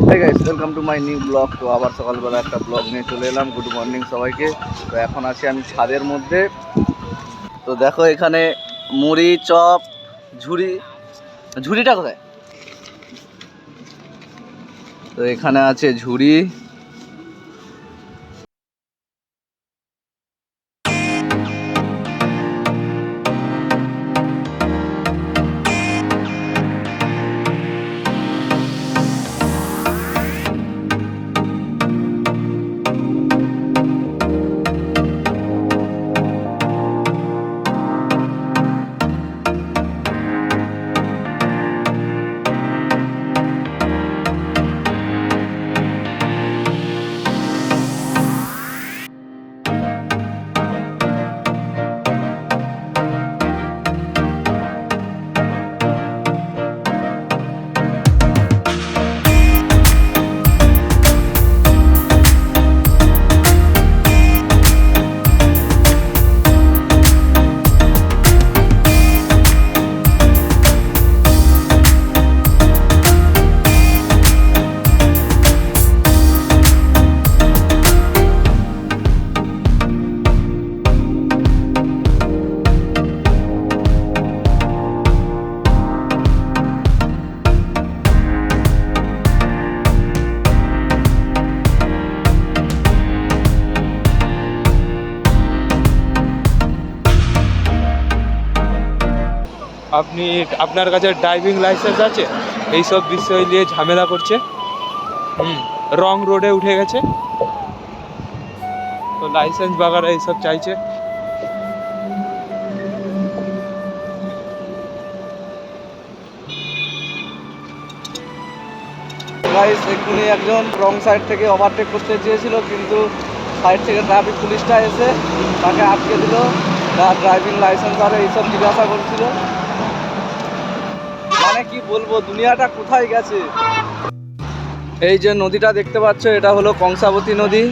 Hi guys, welcome to my new blog. তো আবার সকালবেলা একটা ব্লগ নিয়ে চলে এলাম। গুড মর্নিং সবাইকে। তো এখন আছি আমি ছাদের মধ্যে। তো দেখো এখানে মুড়ি, চপ, ঝুড়িটা কোথায়? তো এখানে আছে ঝুড়ি। আপনি আপনার কাছে ড্রাইভিং লাইসেন্স আছে? এইসব বিষয় নিয়ে ঝামেলা করছে। রং রোডে উঠে গেছে, তো লাইসেন্স বাগারা এইসব চাইছে। গাইস, এক্ষুনি একজন রং সাইড থেকে ওভারটেক করতে চেয়েছিল, কিন্তু সাইড থেকে ট্রাফিক পুলিশটা এসে তাকে আটকে দিল। তার ড্রাইভিং লাইসেন্স আর এইসব জিজ্ঞাসা করছিল। মানে কি বলবো, দুনিয়াটা কোথায় গেছে। এই যে নদীটা দেখতে পাচ্ছ, এটা হলো কংসাবতী নদী।